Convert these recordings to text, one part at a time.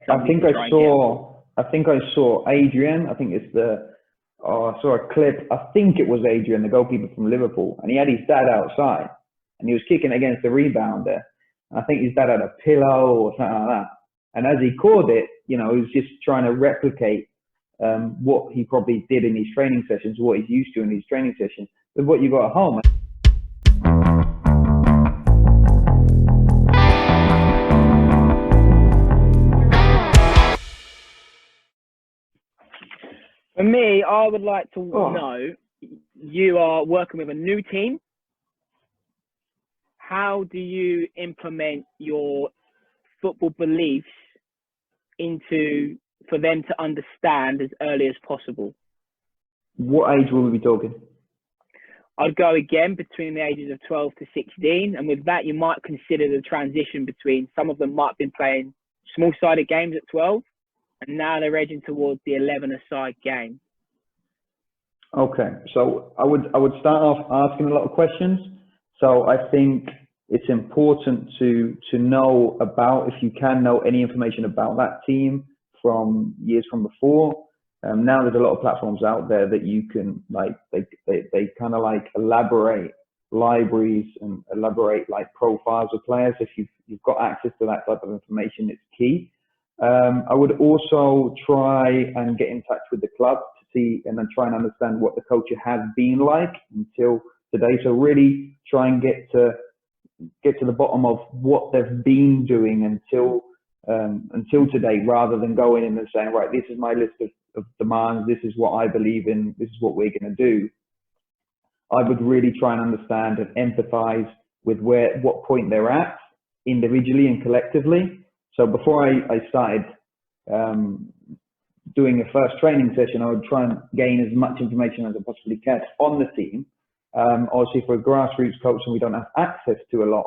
I think I saw. I think I saw Adrian. I think it's the. Oh, I saw a clip. I think it was Adrian, the goalkeeper from Liverpool, and he had his dad outside, and he was kicking against the rebounder. I think his dad had a pillow or something like that. And as he caught it, he was just trying to replicate what he probably did in his training sessions, what he's used to in his training sessions, with what you got at home. For me, I would like to know, you are working with a new team. How do you implement your football beliefs for them to understand as early as possible? What age will we be talking? I'd go again between the ages of 12 to 16. And with that, you might consider the transition between some of them might have been playing small-sided games at 12. And now they're edging towards the 11-a-side game. Okay, so I would start off asking a lot of questions. So I think it's important to know about, if you can know any information about that team from years from before. Now there's a lot of platforms out there that you can they kind of elaborate libraries and elaborate profiles of players. If you've got access to that type of information, it's key. I would also try and get in touch with the club to see and then try and understand what the culture has been like until today. So really try and get to the bottom of what they've been doing until today, rather than going in and saying, right, this is my list of demands, this is what I believe in, this is what we're going to do. I would really try and understand and empathize with what point they're at individually and collectively. So before I started doing a first training session, I would try and gain as much information as I possibly can on the team. Obviously, for a grassroots coach, and we don't have access to a lot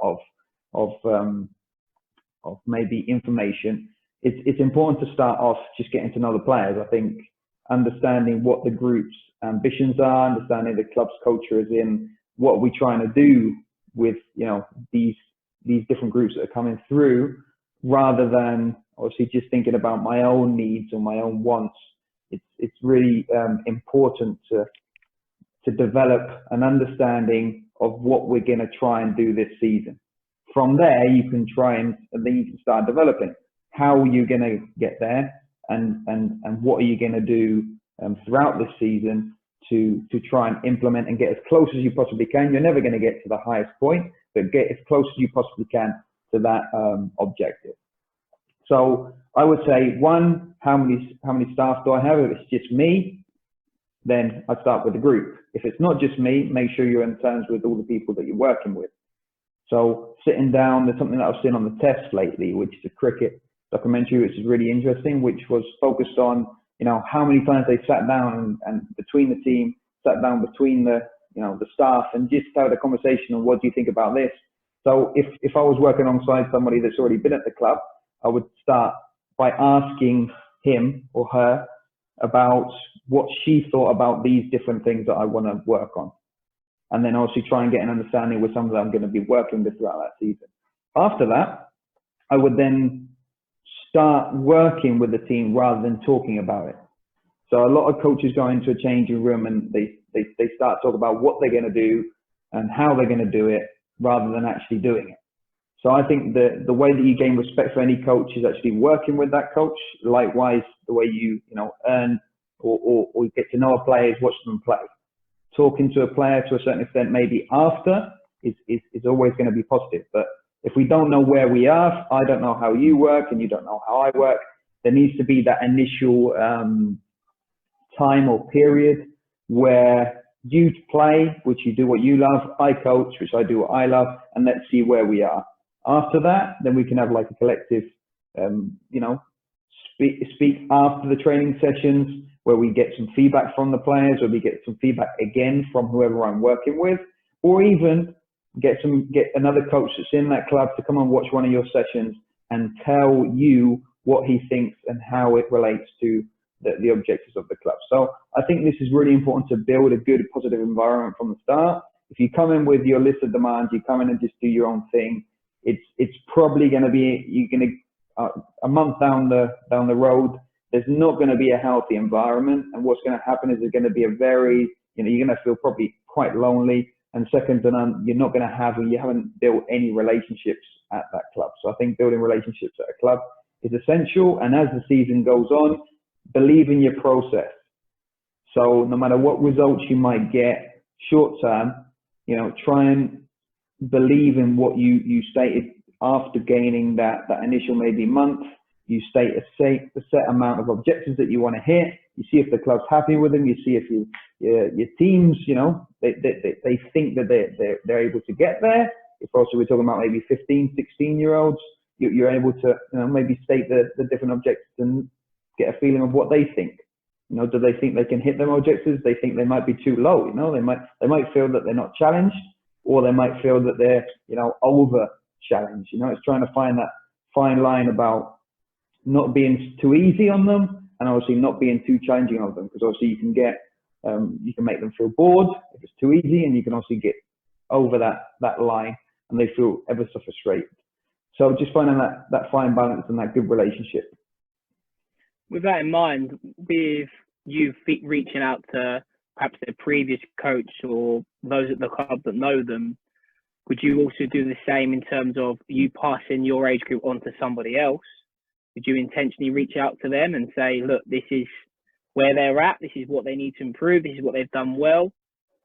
of maybe information, it's important to start off just getting to know the players. I think understanding what the group's ambitions are, understanding the club's culture is in, what we're trying to do with these different groups that are coming through, rather than obviously just thinking about my own needs or my own wants. It's really important to develop an understanding of what we're going to try and do this season. From there, you can try and then you can start developing. How are you going to get there, and what are you going to do throughout this season to try and implement and get as close as you possibly can. You're never going to get to the highest point, but get as close as you possibly can to that objective. So I would say, one, how many staff do I have? If it's just me, then I start with the group. If it's not just me, make sure you're in terms with all the people that you're working with. So sitting down, there's something that I've seen on the test lately, which is a cricket documentary, which is really interesting, which was focused on, how many times they sat down and between the team, sat down between the staff and just had a conversation on, what do you think about this? So if I was working alongside somebody that's already been at the club, I would start by asking him or her about what she thought about these different things that I want to work on. And then obviously try and get an understanding with some that I'm going to be working with throughout that season. After that, I would then start working with the team rather than talking about it. So a lot of coaches go into a changing room and they start talking about what they're going to do and how they're going to do it rather than actually doing it. So I think the way that you gain respect for any coach is actually working with that coach. Likewise, the way you earn or get to know a player is watch them play. Talking to a player to a certain extent, maybe after, is always going to be positive. But if we don't know where we are, I don't know how you work and you don't know how I work, there needs to be that initial time or period where you play, which you do what you love, I coach, which I do what I love, and let's see where we are. After that, then we can have like a collective, speak after the training sessions, where we get some feedback from the players, or we get some feedback again from whoever I'm working with, or even get another coach that's in that club to come and watch one of your sessions and tell you what he thinks and how it relates to the objectives of the club. So I think this is really important to build a good, positive environment from the start. If you come in with your list of demands, you come in and just do your own thing, it's probably going to be, a month down the road, there's not going to be a healthy environment, and what's going to happen is there's going to be a very, you're going to feel probably quite lonely, and second to none, you haven't built any relationships at that club. So I think building relationships at a club is essential, and as the season goes on, believe in your process. So no matter what results you might get short term, try and believe in what you stated after gaining that initial maybe month. You state a set amount of objectives that you want to hit. You see if the club's happy with them. You see if your teams, they think that they're able to get there. If also we're talking about maybe 15, 16-year-olds, you're able to maybe state the different objectives and get a feeling of what they think. Do they think they can hit them objectives? They think they might be too low. They might feel that they're not challenged, or they might feel that they're over challenged. It's trying to find that fine line about not being too easy on them and obviously not being too challenging on them, because obviously you can make them feel bored if it's too easy, and you can also get over that line and they feel ever so frustrated. So just finding that fine balance and that good relationship. With that in mind, with you reaching out to perhaps their previous coach or those at the club that know them, would you also do the same in terms of you passing your age group on to somebody else? Would you intentionally reach out to them and say, look, this is where they're at, this is what they need to improve, this is what they've done well?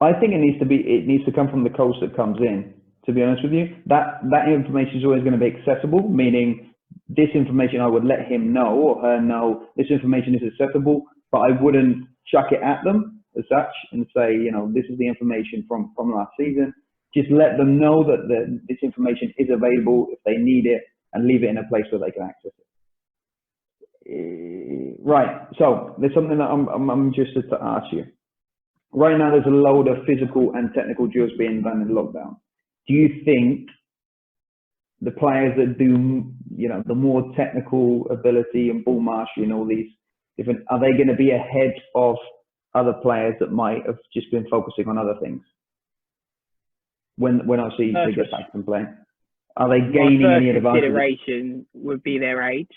I think it needs to come from the coach that comes in, to be honest with you. That information is always going to be accessible, meaning this information I would let him know or her know this information is accessible, but I wouldn't chuck it at them as such and say, this is the information from last season. Just let them know that this information is available if they need it, and leave it in a place where they can access it. Right. So there's something that I'm interested to ask you. Right now, there's a load of physical and technical drills being done in lockdown. Do you think the players that do, the more technical ability and ball mastery and all these different, are they going to be ahead of other players that might have just been focusing on other things? When I see they get back to playing, are they gaining any advantage? My first consideration would be their age.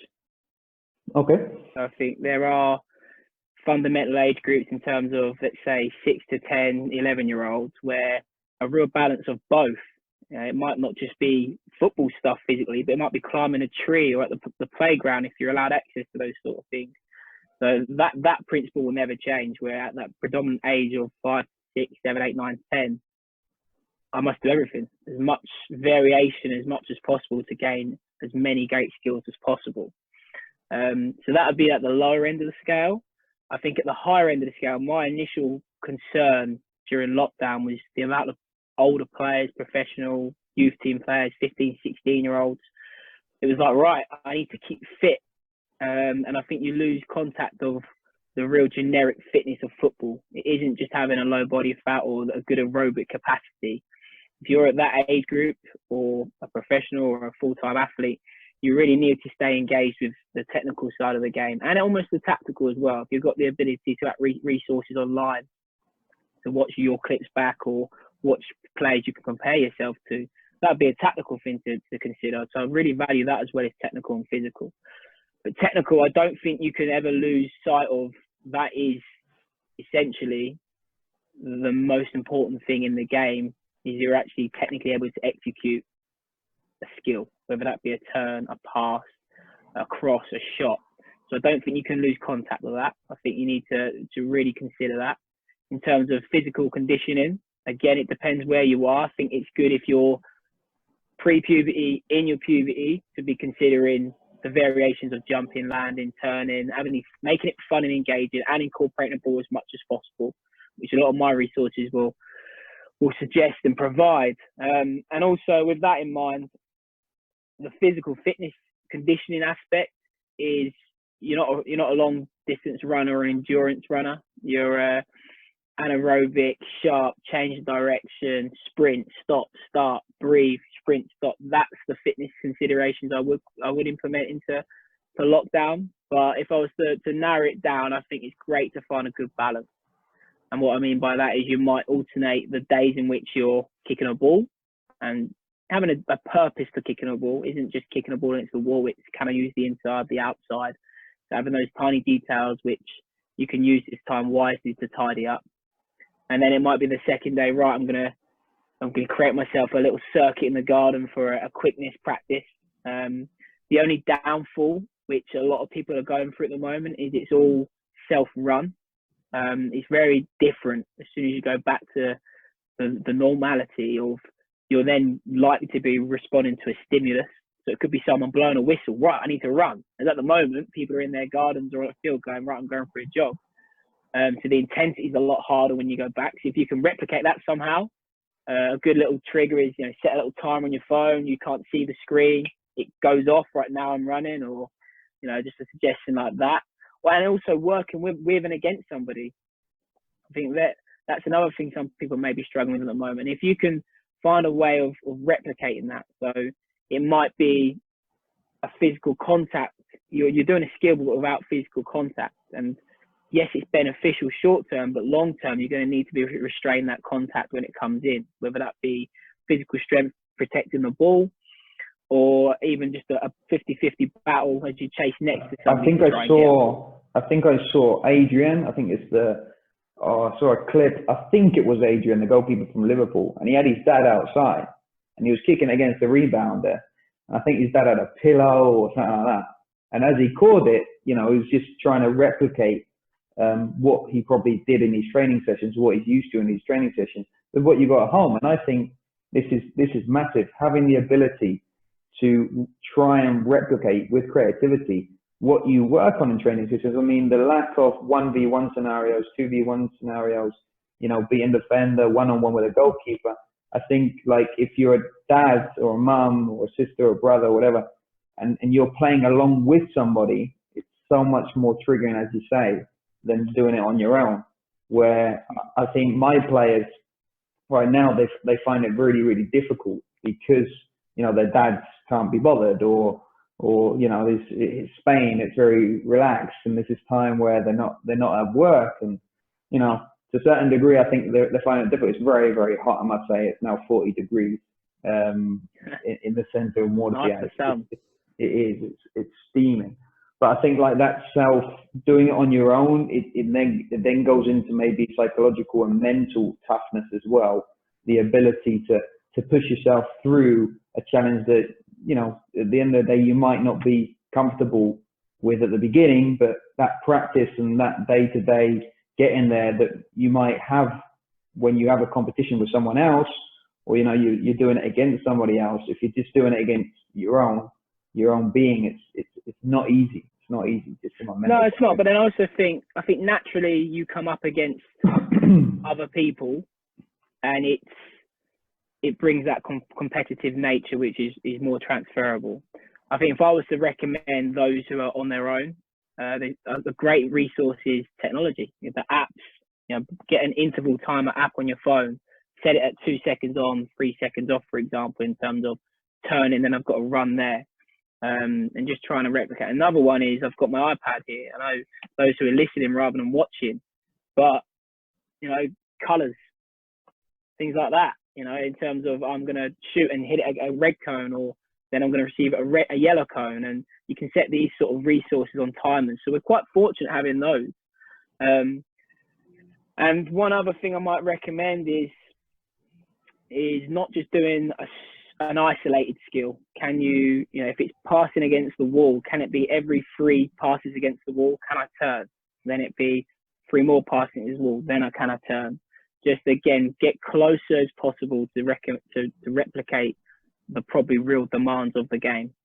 Okay. So I think there are fundamental age groups in terms of, let's say, 6 to 10, 11-year-olds, where a real balance of both. It might not just be football stuff physically, but it might be climbing a tree or at the playground if you're allowed access to those sort of things. So that principle will never change. We're at that predominant age of 5, 6, 7, 8, 9, 10. I must do everything, as much variation as much as possible to gain as many great skills as possible. So that would be at the lower end of the scale. I think at the higher end of the scale, my initial concern during lockdown was the amount of older players, professional youth team players, 15, 16-year-olds. It was like, right, I need to keep fit. And I think you lose contact of the real generic fitness of football. It isn't just having a low body fat or a good aerobic capacity. If you're at that age group or a professional or a full-time athlete, you really need to stay engaged with the technical side of the game and almost the tactical as well. If you've got the ability to have resources online to watch your clips back or watch players you can compare yourself to, that'd be a tactical thing to consider. So I really value that as well as technical and physical. But technical, I don't think you can ever lose sight of. That is essentially the most important thing in the game, is you're actually technically able to execute a skill, whether that be a turn, a pass, a cross, a shot. So I don't think you can lose contact with that. I think you need to really consider that. In terms of physical conditioning, again, it depends where you are. I think it's good if you're pre-puberty, in your puberty, to be considering the variations of jumping, landing, turning, making it fun and engaging, and incorporating the ball as much as possible, which a lot of my resources will suggest and provide. And also with that in mind, the physical fitness conditioning aspect is you're not a long distance runner or an endurance runner. You're anaerobic, sharp, change of direction, sprint, stop, start, breathe, sprint, stop. That's the fitness considerations I would implement into lockdown. But if I was to narrow it down, I think it's great to find a good balance. And what I mean by that is you might alternate the days in which you're kicking a ball and having a purpose for kicking a ball isn't just kicking a ball against the wall. It's can I use the inside, the outside. So having those tiny details which you can use this time wisely to tidy up. And then it might be the second day, right, I'm gonna create myself a little circuit in the garden for a quickness practice. The only downfall, which a lot of people are going through at the moment, is it's all self-run. It's very different as soon as you go back to the normality of, you're then likely to be responding to a stimulus. So it could be someone blowing a whistle, right, I need to run. And at the moment, people are in their gardens or on a field going, right, I'm going for a jog. So the intensity is a lot harder when you go back. So if you can replicate that somehow, a good little trigger is, set a little timer on your phone. You can't see the screen. It goes off right now I'm running, or, just a suggestion like that. Well, and also working with and against somebody. I think that's another thing some people may be struggling with at the moment. If you can find a way of replicating that. So it might be a physical contact. You're doing a skill but without physical contact. And yes, it's beneficial short term, but long term, you're going to need to be able to restrain that contact when it comes in, whether that be physical strength protecting the ball, or even just a 50-50 battle as you chase next to somebody. I think I saw Adrian. I think it's I saw a clip. I think it was Adrian, the goalkeeper from Liverpool, and he had his dad outside, and he was kicking against the rebounder. And I think his dad had a pillow or something like that. And as he caught it, he was just trying to replicate what he probably did in his training sessions, what he's used to in his training sessions, with what you got at home. And I think this is massive, having the ability to try and replicate with creativity what you work on in training sessions. I mean, the lack of 1v1 scenarios, 2v1 scenarios, being defender, one-on-one with a goalkeeper. I think, like, if you're a dad or a mum or a sister or brother or whatever, and you're playing along with somebody, it's so much more triggering, as you say, than doing it on your own. Where I think my players right now, they find it really, really difficult because, their dads can't be bothered, or it's Spain, it's very relaxed, and this is time where they're not at work, and to a certain degree, I think they find it difficult. It's very, very hot. I must say, it's now 40 degrees in the centre of Mortier. It is. It's steaming. But I think like that doing it on your own, it then goes into maybe psychological and mental toughness as well. The ability to push yourself through a challenge that, at the end of the day, you might not be comfortable with at the beginning, but that practice and that day-to-day getting there that you might have when you have a competition with someone else, or, you're doing it against somebody else. If you're just doing it against your own being, it's not easy. It's not easy. No, it's not. But then I also think naturally you come up against other people, and it brings that competitive nature, which is more transferable. I think if I was to recommend those who are on their own, the great resource is technology. The apps, get an interval timer app on your phone, set it at 2 seconds on, 3 seconds off, for example, in terms of turning, then I've got to run there. And just trying to replicate. Another one is I've got my iPad here. I know those who are listening rather than watching, but colours, things like that. In terms of I'm going to shoot and hit a red cone, or then I'm going to receive a yellow cone, and you can set these sort of resources on timers. So we're quite fortunate having those. And one other thing I might recommend is not just doing an isolated skill. Can you, if it's passing against the wall, can it be every 3 passes against the wall, can I turn? Then it be 3 more passing against the wall, then can I turn? Just again, get closer as possible to replicate the probably real demands of the game.